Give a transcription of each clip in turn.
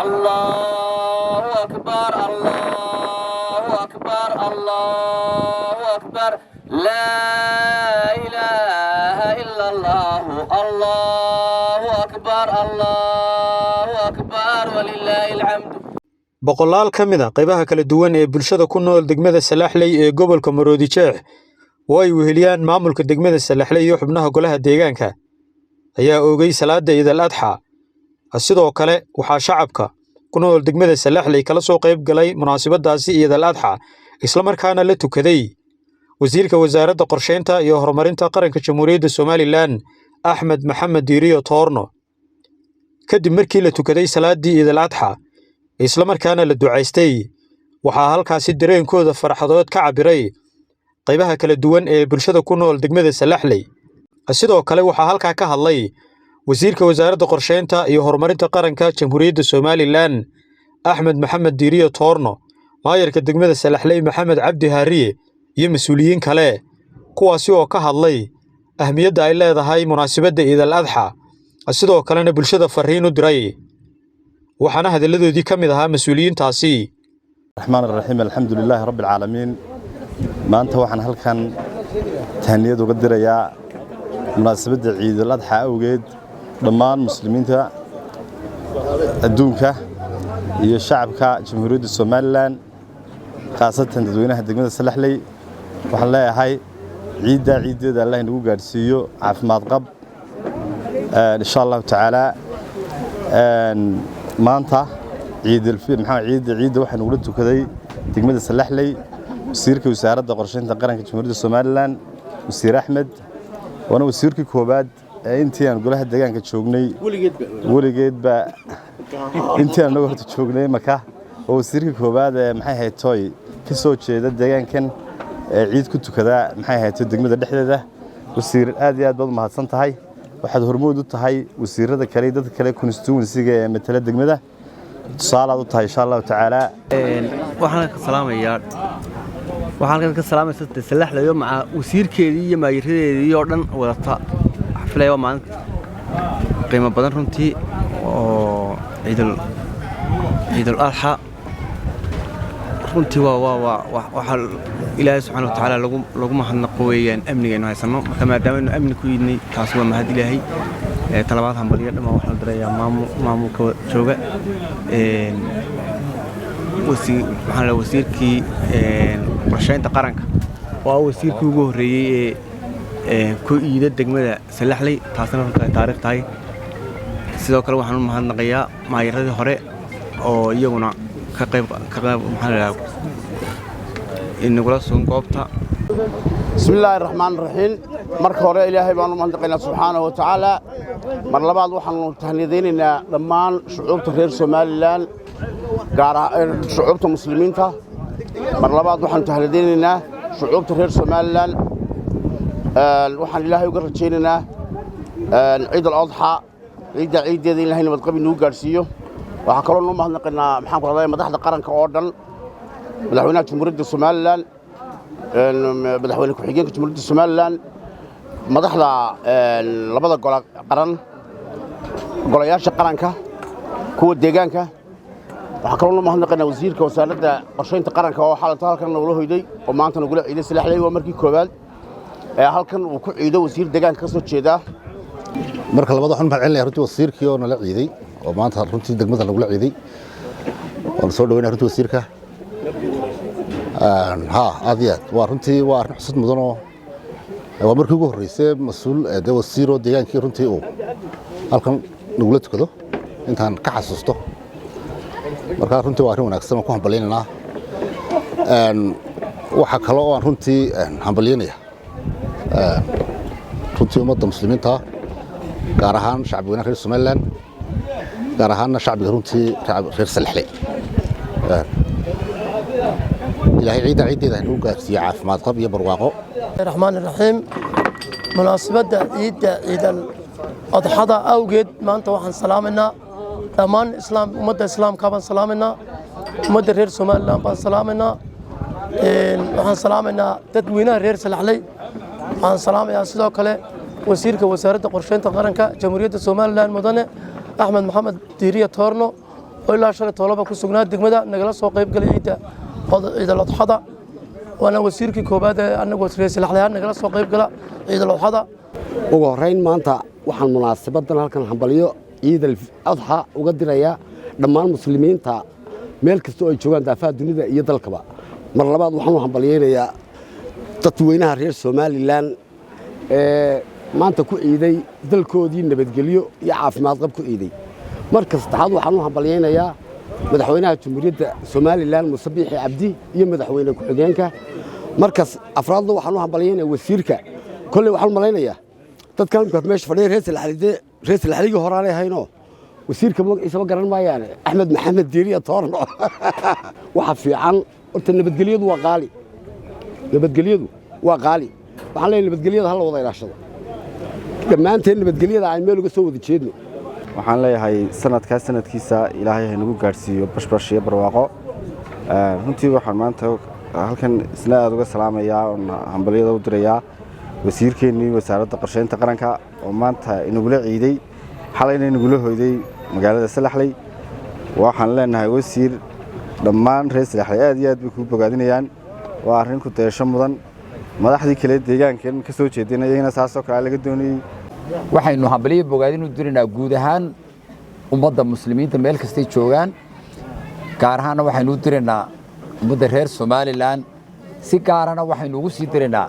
الله أكبر الله أكبر الله أكبر لا إله إلا الله الله أكبر الله أكبر ولله الحمد. boqolaal ka mid ah qaybaha kala duwan ee bulshada ku nool degmada Salaxley ee gobolka Maroodi Jeex oo ay weheliyaan maamulka degmada Salaxley iyo xubnaha golaha deegaanka ayaa oogay salaada Eid al-Adha. sidoo kale waxaa shacabka ku nool degmada Salaxley kala soo qayb galay munaasabadaasi Eid al-Adha isla markaana la tukaday wasiirka wasaaradda qorsheynta iyo horumarinta qaranka Jamhuuriyadda Soomaaliland Axmed Maxamed Diiriyo Toorno. kadib markii la tukaday salaadii Eid al-Adha isla markaana la ducaystay waxaa halkaasi dareenkooda farxadood ka cabiray qaybaha kala duwan ee bulshada ku nool degmada Salaxley. sidoo kale waxaa halka ka hadlay wasiirka wasaaradda qorsheynta iyo horumarinta qaranka Jamhuuriyadda Soomaaliland Axmed Maxamed Diiriyo Toorno, maayarka degmada Salaxley Maxamed Cabdi Haariye iyo mas'uuliyiin kale kuwaasi oo ka hadlay ahmiyadda ay leedahay munaasabadda Eid al-Adha. sidoo kalena bulshada fariin u diray waxaana hadaladoodii ka mid ahaa mas'uuliyiintaasi. الرحمن الرحيم الحمد لله رب العالمين. maanta waxaan halkan tahniyad uga dirayaa munaasabadda Eid al-Adha awgeed dhammaan muslimiinta adduunka iyo shacabka Jamhuuriyadda Soomaaliland khaasatan dadweynaha degmada Salaxley. waxaan leeyahay ciideeda Allah inagu gaarsiiyo caafimaad qab insha Allah taala. maanta ciida waxaan ugu tukaday degmada Salaxley wasiirka wasaaradda qorsheynta qaranka Jamhuuriyadda Soomaaliland wasiir Axmed wana wasiirkii koobaad ee intii aan golaha deegaanka joognay weligeedba intii aan horta joognay maka oo wasiirkii koobaad ee maxay ahayd toy ka soo jeeda deegaankan ciid ku tukada maxay ahayd degmada dhexdeeda. wasiir aad iyo aad baad mahadsan tahay, waxaad hormood u tahay wasiirada kale dadka kale constituency-ga ee matala degmada tusaale u tahay insha Allah taala. waxaan ka salaamaysaa Salaxley iyo maca wasiirkeedii iyo maayiradeedii oo dhan wadata xaflay oo maanta qiimo badan runtii oo Eid al-Adha runtii waxa Ilaahay subhanahu wa ta'ala lagu mahadnaqo weeyaan amnigeena haysano maadaama amni ku yidnay taas waa mahad Ilaahay. talabaad hambaliyo dhama waxa la dirayaa maamulka jooga wasiirkii qorsheynta qaranka waa wasiirkii ugu horeeyay ee ku iida degmada Salaxley taasna runtii taariikh tahay. sidoo kale waxaan u mahadnaqayaa maayiradii hore oo iyaguna ka qayb inagula soo goobta. bismillaahi raxmaani raxiim. marka hore ilaahay baan u mahadnaqaynaa subxaanahu wa tacaala. mar labaad waxaanu tahniyadaynaynaa dhammaan shucuubta reer Soomaaliland gaar ahaan shucuubta muslimiinta. mar labaad waxaanu tahniyadaynaynaa shucuubta reer Soomaaliland. waxaan ilaahay uga rajaynaynaa Eid al-Adha ciideeda ilaahay nabad qab inuu gaarsiiyo. waxaa kaloo noo mahadnaqaynaa maxaan ku raadayay madaxda qaranka oo dhan, madaxweynaha Jamhuuriyadda Soomaaliland, madaxweyne ku-xigeenka Jamhuuriyadda Soomaaliland, madaxda labada gol qaran, golayaasha qaranka, kuwa deegaanka. waxaa kaloo noo mahadnaqaynaa wasiirka wasaaradda qorsheynta qaranka oo xalanta halkan nagula hoyday oo maanta nagula ciiday Salaxley. waa markii koobaad ee halkan uu ku ciido wasiir deegaanka ka soo jeeda. marka labaad waxaan mahad celinayaa runtii wasiirkii oo nala ciiday oo maanta runtii degmada nagula ciiday. waan soo dhaweynaa runtii wasiirka aad iyo aad waa runtii waa arrin xusud mudan oo waa markii ugu horreysay mas'uul wasiir oo deegaankii runtii uu halkan nagula tukado intaan ka xasuusto. markaa runtii waa arrin wanaagsan oo ku hambalyeynaa. waxa kale oo aan runtii hambalyeynaya runtii ummadda muslimiinta gaar ahaan shacbiga reer Soomaaliland gaar ahaan shacbiga runtii reer Salaxley. ilaahay ciideeda inuu gaarsiiyo caafimaad qab iyo barwaaqo. الرحمن الرحيم. مناسبة عيد الأضحى أوجد ما أنت وحن سلامنا دمان إسلام مدة إسلام كابن سلامنا مدة غير سومال لامبان سلامنا وحن سلامنا تدوينا غير سلحلي وحن سلام يا سيدو كله وزيرك وزارة قرشين تقارنك جمهورية الصومال لان مدن أحمد محمد ديرية تورنو oo ilaa shalay toolaba ku sugnaa degmada nagala soo qayb galay ciidal adxada waana wasiirkii koobaad ee anagoo reer Salaxley nagala soo qayb gala ciidal adxada ugu horeyn maanta waxaan munaasabadan halkan hambaliyo ciidal adxa uga diraya dhammaan muslimiinta meel kasta oo ay joogaan daafaha dunida iyo dalkaba mar labaad waxaan u hambaliyeynayaa dadweynaha reer Somaliland maanta ku ciiday dalkoodii nabadgelyo iyo caafimaad qab ku ciiday marka saddexaad waxaan u hambaliyeynayaa madaxweynaha Jamhuuriyadda Somaliland Muuse Biixi Cabdi iyo madaxweyne ku-xigeenka markaas afraadna waxaan u hambaliyeynayaa wasiirka kulli waxaan malaynayaa dadkan meesha fadhiya reer Salaxley horaanay hayno wasiirka magaciisa garan maayaan Axmed Maxamed Diiriya Toorno waxa fiican horta nabadgelyadu waa qaali waxaan leeyahay nabadgelyada hal wada ilaashado dhammaanteen nabadgelyada aan meel uga soo wada jeedno waxaan leeyahay sanadkiisa ilaahay ha nagu gaarsiiyo bashbash iyo barwaaqo runtii waxaan maanta halkan isna aad uga salaamayaa oo hambaliyada u dirayaa wasiirkeennii wasaaradda qorsheynta qaranka oo maanta inagula ciiday xalayna inagula hoyday magaalada Salaxley waxaan leenahay wasiir dhammaan reer Salaxley aad iyo aad bay ku bogaadinayaan waa arrin ku deesho mudan madaxdii kale deegaankan ka soo jeedinayna saasoo kale laga doonayay waxaynu hambaliyo bogaadin u dirinaa guud ahaan ummadda muslimiinta meel kasta ay joogaan gaar ahaan waxaynu u dirinaa ummadda reer Somaliland si gaarana waxaynu ugu sii dirinaa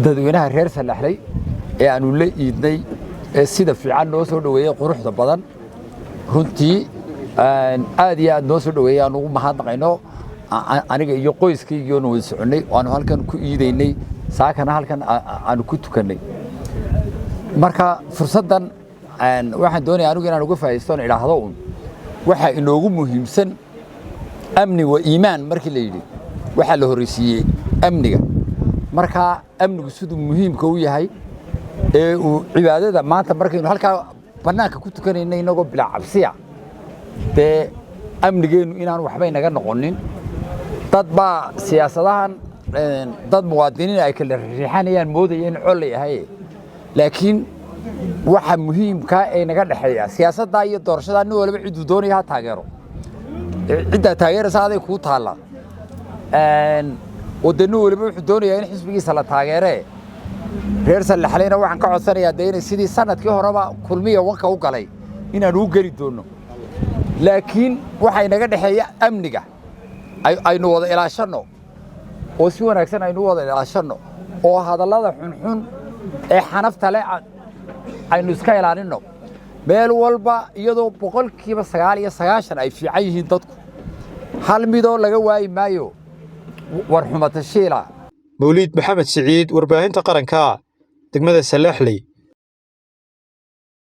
dadweynaha reer Salaxley ee aanu la iidnay ee sida fiican noo soo dhaweeyay quruxda badan runtii aad iyo aad noo soo dhaweeyay aan ugu mahadnaqayno aniga iyo qoyskayga oo wada soconay oo aan halkan ku iidaynay saakana halkan aan ku tukanay marka fursadan waxaan doonayaa anigu inaan uga faa'iideysto ilaahdo waxa inoogu muhiimsan amni wa iimaan markii la yiri waxa la horeysiiyay amniga marka amnigu sidoo muhiimka u yahay ee uu cibaadada maanta markaynu halka banaanka ku tukanaynay inagoo bilaa cabsiya de amnigeenu inaan waxba inaga noqonin dad baa siyaasadahan dad muwaadiniin ay kala riixanayaan moodayeen col yahay laakiin waxa muhiimka ee naga dhaxeeya siyaasadda iyo doorashada nin walba cid uu doonayo taageero cidda taageeraysa aday ku taala wadano walba wuxuu doonayaa in xisbigiisa la taageere reer Salaxleyna waxaan ka codsanayaa inay sidii sanadkii horeba kulmiye wanka u galay inaan u geli doono laakiin waxa inaga dhaxeeya amniga aynu wada ilaashano oo si wanaagsan aynu wada ilaashano oo hadallada xunxun ee xanafta leh aynu iska ilaalino meel walba iyadoo 99% ay fiican yihiin dadku hal midoo laga waayi maayo war xumata shiila Mawlid Maxamed Saciid warbaahinta qaranka degmada Salaxley